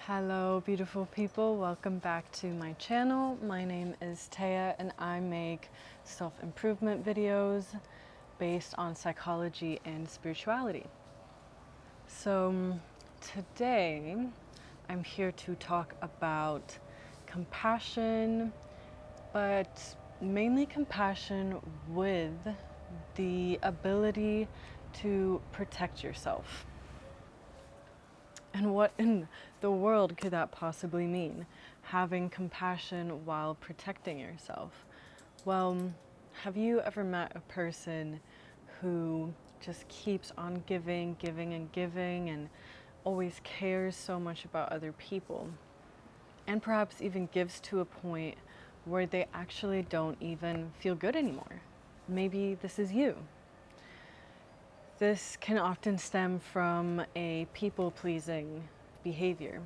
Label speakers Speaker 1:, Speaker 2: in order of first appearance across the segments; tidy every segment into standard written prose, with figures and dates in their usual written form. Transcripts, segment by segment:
Speaker 1: Hello beautiful people, welcome back to my channel. My name is Taya and I make self-improvement videos based on psychology and spirituality. So today I'm here to talk about compassion, but mainly compassion with the ability to protect yourself. And what in the world could that possibly mean? Having compassion while protecting yourself? Well, have you ever met a person who just keeps on giving, giving, and giving, and always cares so much about other people? And perhaps even gives to a point where they actually don't even feel good anymore. Maybe this is you. This can often stem from a people-pleasing behavior.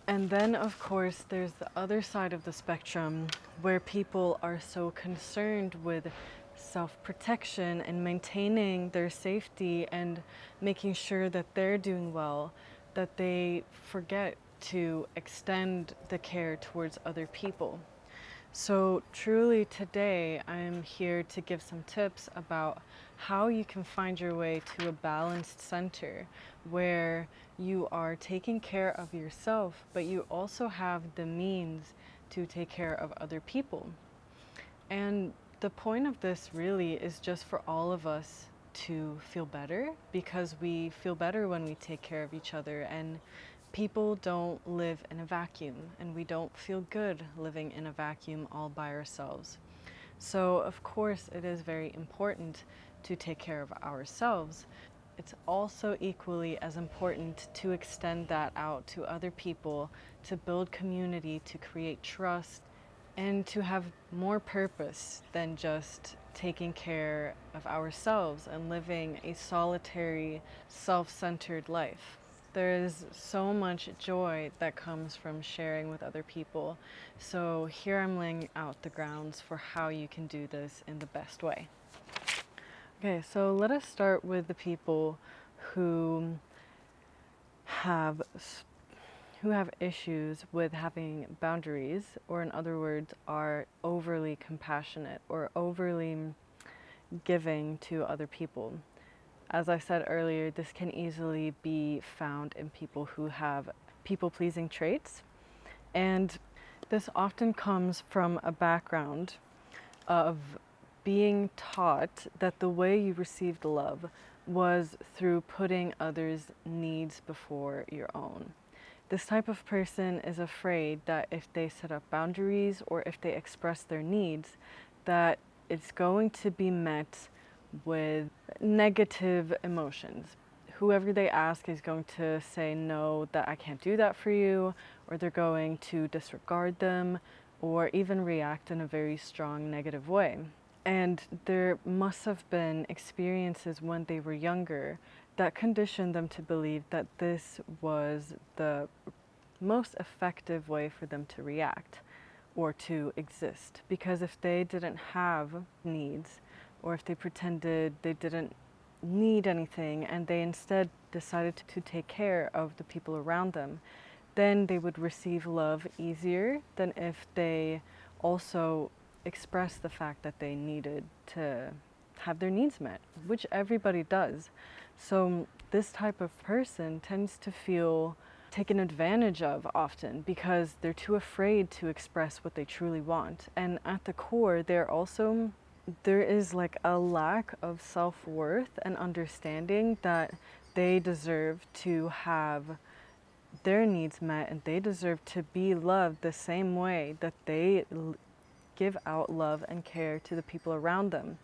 Speaker 1: And then, of course, there's the other side of the spectrum where people are so concerned with self-protection and maintaining their safety and making sure that they're doing well, that they forget to extend the care towards other people. So truly today I'm here to give some tips about how you can find your way to a balanced center where you are taking care of yourself, but you also have the means to take care of other people. And the point of this really is just for all of us to feel better, because we feel better when we take care of each other, and people don't live in a vacuum, and we don't feel good living in a vacuum all by ourselves. So of course it is very important to take care of ourselves. It's also equally as important to extend that out to other people, to build community, to create trust, and to have more purpose than just taking care of ourselves and living a solitary, self-centered life. There is so much joy that comes from sharing with other people. So here I'm laying out the grounds for how you can do this in the best way. Okay, so let us start with the people who have issues with having boundaries, or in other words, are overly compassionate or overly giving to other people. As I said earlier, this can easily be found in people who have people-pleasing traits, and this often comes from a background of being taught that the way you received love was through putting others' needs before your own. This type of person is afraid that if they set up boundaries or if they express their needs, that it's going to be met with negative emotions. Whoever they ask is going to say no, that I can't do that for you, or they're going to disregard them, or even react in a very strong negative way. And there must have been experiences when they were younger that conditioned them to believe that this was the most effective way for them to react or to exist. Because if they didn't have needs, or if they pretended they didn't need anything and they instead decided to take care of the people around them, then they would receive love easier than if they also expressed the fact that they needed to have their needs met, which everybody does. So this type of person tends to feel taken advantage of often because they're too afraid to express what they truly want. And at the core, there is like a lack of self-worth and understanding that they deserve to have their needs met, and they deserve to be loved the same way that they give out love and care to the people around them.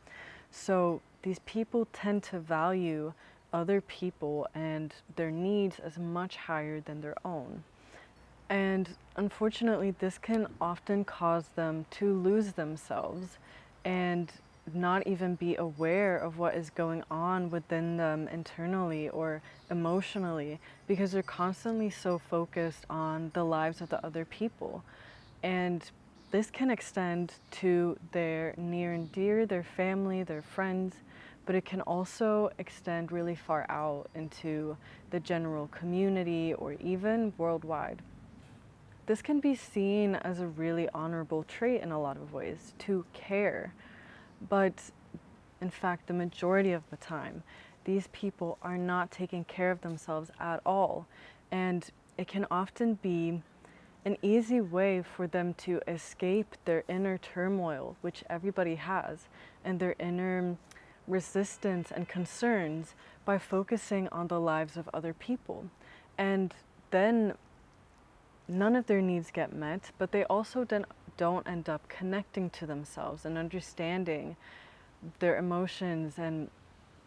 Speaker 1: So these people tend to value other people and their needs as much higher than their own. And unfortunately, this can often cause them to lose themselves and not even be aware of what is going on within them internally or emotionally, because they're constantly so focused on the lives of the other people. And this can extend to their near and dear, their family, their friends, but it can also extend really far out into the general community or even worldwide. This can be seen as a really honorable trait in a lot of ways, to care, but in fact, the majority of the time, these people are not taking care of themselves at all, and it can often be an easy way for them to escape their inner turmoil, which everybody has, and their inner resistance and concerns by focusing on the lives of other people. And then none of their needs get met, but they also then don't end up connecting to themselves and understanding their emotions, and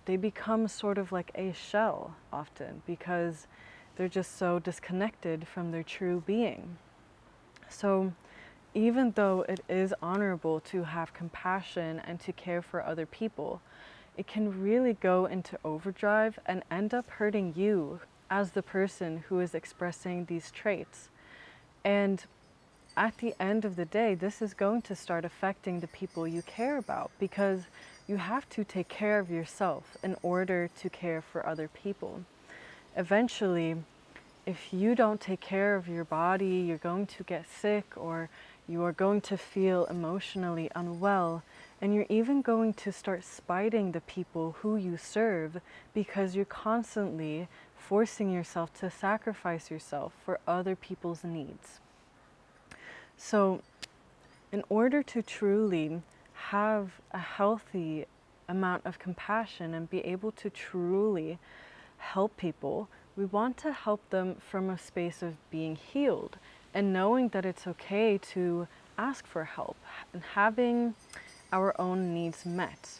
Speaker 1: they become sort of like a shell often because they're just so disconnected from their true being. So even though it is honorable to have compassion and to care for other people, it can really go into overdrive and end up hurting you as the person who is expressing these traits. And at the end of the day, this is going to start affecting the people you care about, because you have to take care of yourself in order to care for other people. Eventually, if you don't take care of your body, you're going to get sick, or you are going to feel emotionally unwell, and you're even going to start spiting the people who you serve because you're constantly forcing yourself to sacrifice yourself for other people's needs. So, in order to truly have a healthy amount of compassion and be able to truly help people, we want to help them from a space of being healed and knowing that it's okay to ask for help and having our own needs met.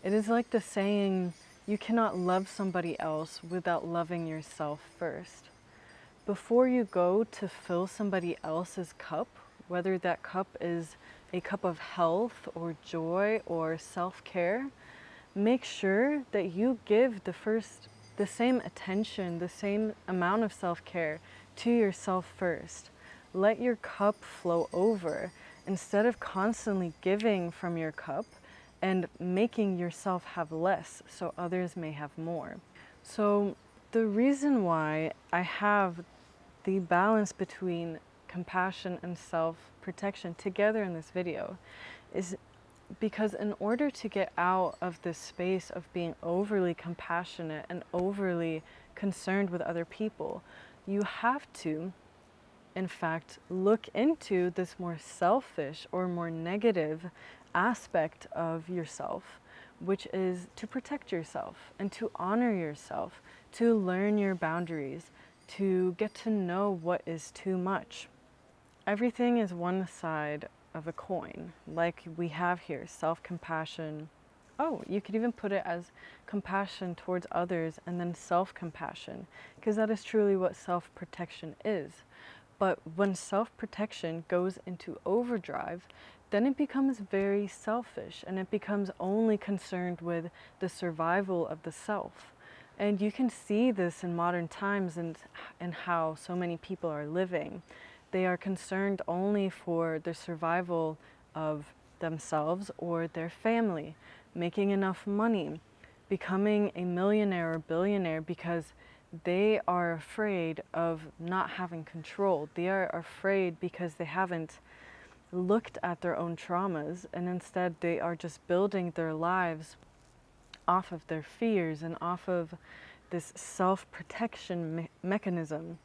Speaker 1: It is like the saying, you cannot love somebody else without loving yourself first. Before you go to fill somebody else's cup, whether that cup is a cup of health or joy or self-care, make sure that you give the same attention, the same amount of self-care to yourself first. Let your cup flow over instead of constantly giving from your cup and making yourself have less so others may have more. So the reason why I have the balance between compassion and self-protection together in this video is because in order to get out of this space of being overly compassionate and overly concerned with other people, you have to, in fact, look into this more selfish or more negative aspect of yourself, which is to protect yourself and to honor yourself, to learn your boundaries, to get to know what is too much. Everything is one side of a coin, like we have here, self-compassion. Oh, you could even put it as compassion towards others and then self-compassion, because that is truly what self-protection is. But when self-protection goes into overdrive, then it becomes very selfish and it becomes only concerned with the survival of the self. And you can see this in modern times and how so many people are living. They are concerned only for the survival of themselves or their family, making enough money, becoming a millionaire or billionaire, because they are afraid of not having control. They are afraid because they haven't looked at their own traumas, and instead they are just building their lives off of their fears and off of this self-protection mechanism,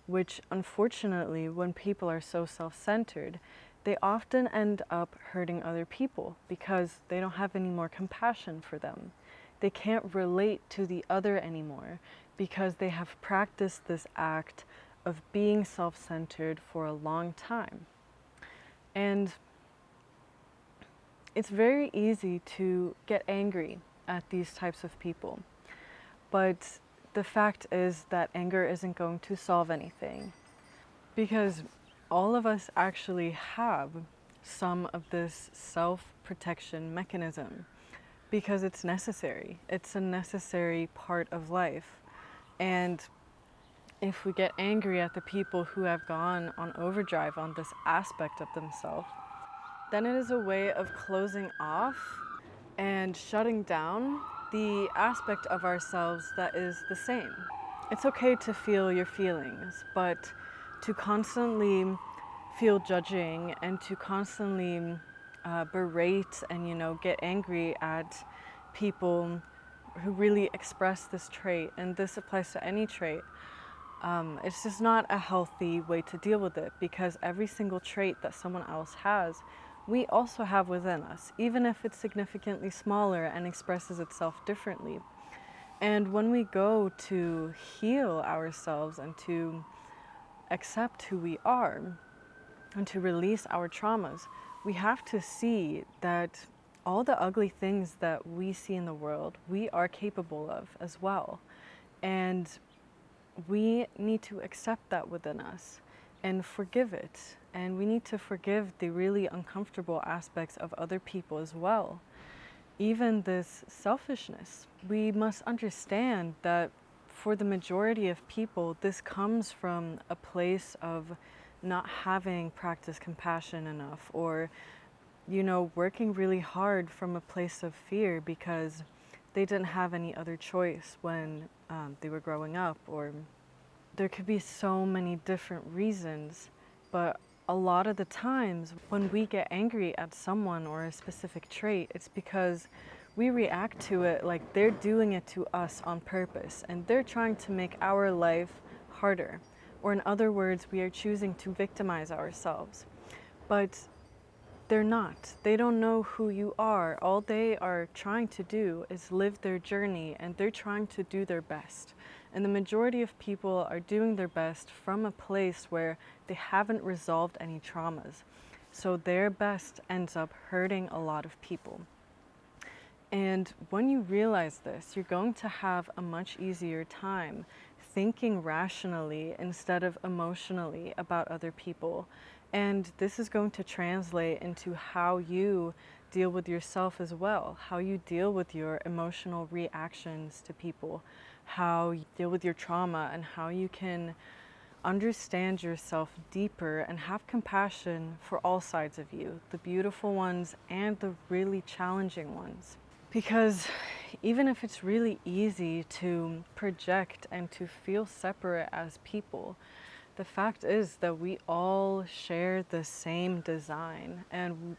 Speaker 1: which unfortunately, when people are so self-centered, they often end up hurting other people because they don't have any more compassion for them. They can't relate to the other anymore because they have practiced this act of being self-centered for a long time. And it's very easy to get angry at these types of people. But the fact is that anger isn't going to solve anything, because all of us actually have some of this self-protection mechanism because it's necessary. It's a necessary part of life. And if we get angry at the people who have gone on overdrive on this aspect of themselves, then it is a way of closing off and shutting down the aspect of ourselves that is the same. It's okay to feel your feelings, but to constantly feel judging and to constantly berate and, get angry at people who really express this trait, and this applies to any trait, it's just not a healthy way to deal with it, because every single trait that someone else has, we also have within us, even if it's significantly smaller and expresses itself differently. And when we go to heal ourselves and to accept who we are and to release our traumas, we have to see that all the ugly things that we see in the world, we are capable of as well. And we need to accept that within us and forgive it. And we need to forgive the really uncomfortable aspects of other people as well. Even this selfishness, we must understand that for the majority of people, this comes from a place of not having practiced compassion enough, or, working really hard from a place of fear because they didn't have any other choice when they were growing up, or there could be so many different reasons, but a lot of the times when we get angry at someone or a specific trait, it's because we react to it like they're doing it to us on purpose and they're trying to make our life harder. Or in other words, we are choosing to victimize ourselves. But they're not. They don't know who you are. All they are trying to do is live their journey, and they're trying to do their best. And the majority of people are doing their best from a place where they haven't resolved any traumas. So their best ends up hurting a lot of people. And when you realize this, you're going to have a much easier time thinking rationally instead of emotionally about other people. And this is going to translate into how you deal with yourself as well, how you deal with your emotional reactions to people, how you deal with your trauma, and how you can understand yourself deeper and have compassion for all sides of you, the beautiful ones and the really challenging ones. Because even if it's really easy to project and to feel separate as people, the fact is that we all share the same design, and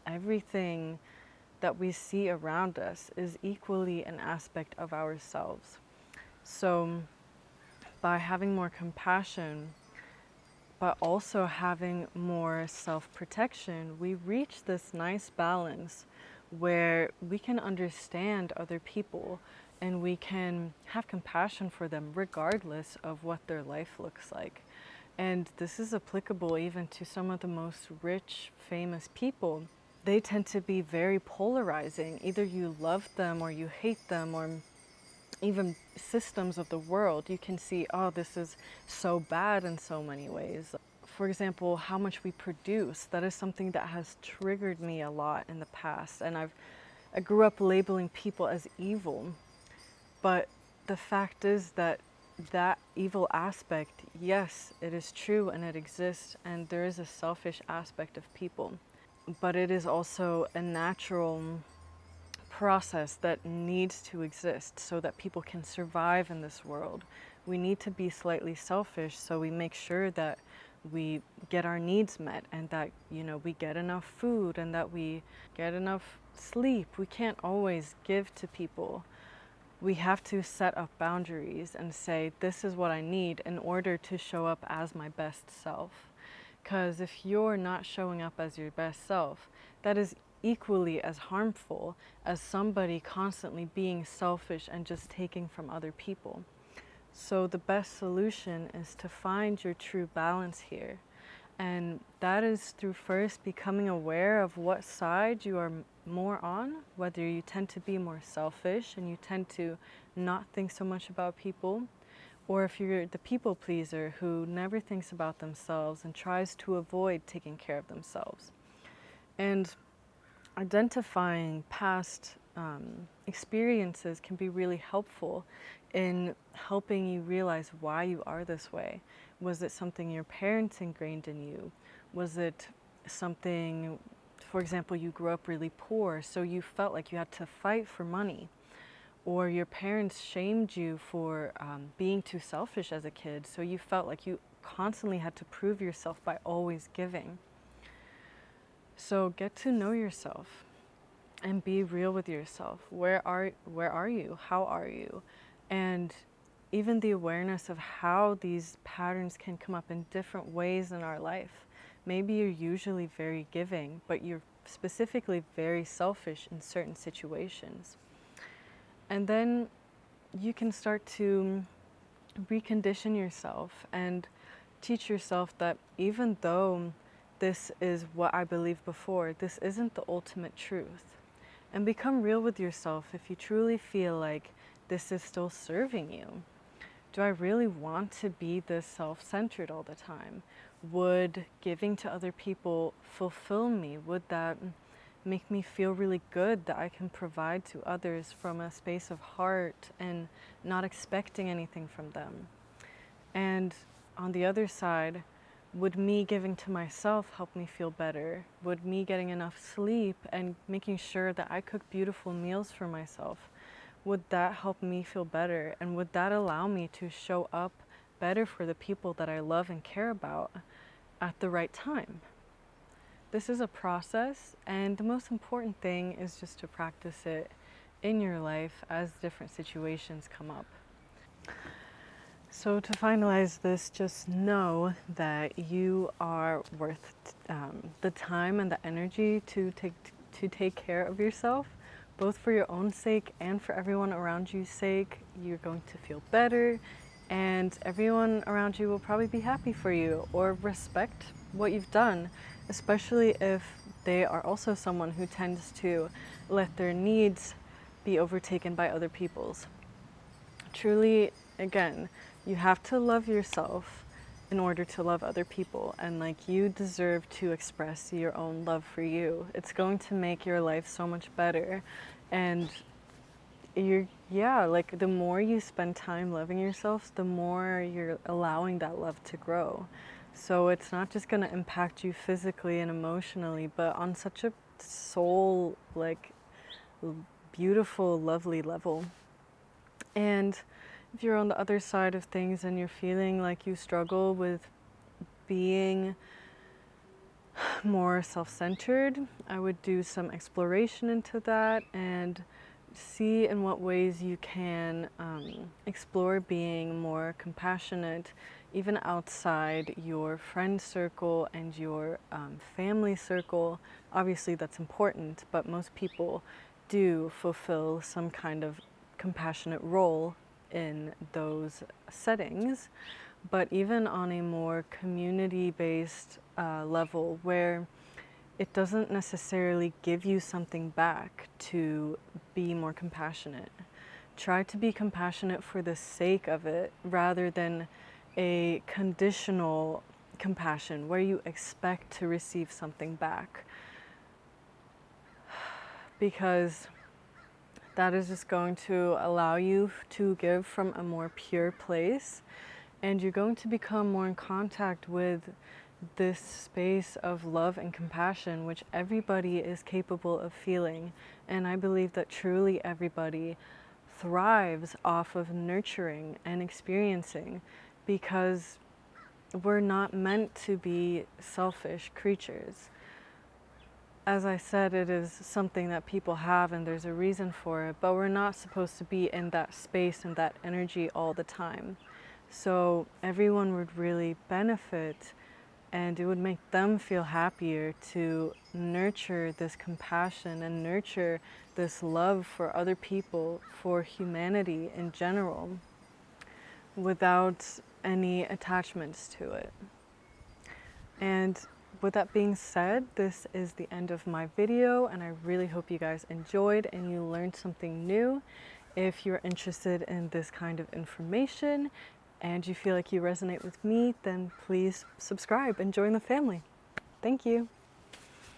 Speaker 1: everything that we see around us is equally an aspect of ourselves. So by having more compassion, but also having more self-protection, we reach this nice balance where we can understand other people and we can have compassion for them regardless of what their life looks like. And this is applicable even to some of the most rich, famous people. They tend to be very polarizing. Either you love them or you hate them, or even systems of the world, you can see, oh, this is so bad in so many ways. For example, how much we produce, that is something that has triggered me a lot in the past. And I grew up labeling people as evil. But the fact is that that evil aspect, yes, it is true and it exists, and there is a selfish aspect of people. But it is also a natural process that needs to exist so that people can survive in this world. We need to be slightly selfish so we make sure that we get our needs met, and that, we get enough food and that we get enough sleep. We can't always give to people. We have to set up boundaries and say, this is what I need in order to show up as my best self. Because if you're not showing up as your best self, that is equally as harmful as somebody constantly being selfish and just taking from other people. So the best solution is to find your true balance here. And that is through first becoming aware of what side you are more on, whether you tend to be more selfish and you tend to not think so much about people, or if you're the people pleaser who never thinks about themselves and tries to avoid taking care of themselves. And identifying past experiences can be really helpful in helping you realize why you are this way. Was it something your parents ingrained in you? Was it something, for example, you grew up really poor, so you felt like you had to fight for money? or your parents shamed you for being too selfish as a kid, so you felt like you constantly had to prove yourself by always giving. So get to know yourself and be real with yourself. Where are you? How are you? And even the awareness of how these patterns can come up in different ways in our life. Maybe you're usually very giving, but you're specifically very selfish in certain situations. And then you can start to recondition yourself and teach yourself that even though this is what I believed before, this isn't the ultimate truth. And become real with yourself if you truly feel like this is still serving you. Do I really want to be this self-centered all the time? Would giving to other people fulfill me? Would that make me feel really good that I can provide to others from a space of heart and not expecting anything from them? And on the other side, would me giving to myself help me feel better? Would me getting enough sleep and making sure that I cook beautiful meals for myself, would that help me feel better? And would that allow me to show up better for the people that I love and care about at the right time? This is a process, and the most important thing is just to practice it in your life as different situations come up. So to finalize this, just know that you are worth the time and the energy to take care of yourself, both for your own sake and for everyone around you's sake. You're going to feel better, and everyone around you will probably be happy for you or respect what you've done, especially if they are also someone who tends to let their needs be overtaken by other people's. Truly, again, you have to love yourself in order to love other people, and like, you deserve to express your own love for you. It's going to make your life so much better. And like, the more you spend time loving yourself, the more you're allowing that love to grow. So it's not just going to impact you physically and emotionally, but on such a soul, like, beautiful, lovely level. And if you're on the other side of things and you're feeling like you struggle with being more self-centered, I would do some exploration into that and see in what ways you can explore being more compassionate, even outside your friend circle and your family circle. Obviously that's important, but most people do fulfill some kind of compassionate role in those settings. But even on a more community-based level, where it doesn't necessarily give you something back to be more compassionate. Try to be compassionate for the sake of it, rather than a conditional compassion where you expect to receive something back. Because that is just going to allow you to give from a more pure place, and you're going to become more in contact with this space of love and compassion, which everybody is capable of feeling. And I believe that truly everybody thrives off of nurturing and experiencing, because we're not meant to be selfish creatures. As I said, it is something that people have and there's a reason for it, but we're not supposed to be in that space and that energy all the time. So everyone would really benefit, and it would make them feel happier to nurture this compassion and nurture this love for other people, for humanity in general, without any attachments to it. And with that being said, this is the end of my video, and I really hope you guys enjoyed and you learned something new. If you're interested in this kind of information and you feel like you resonate with me, then please subscribe and join the family. Thank you.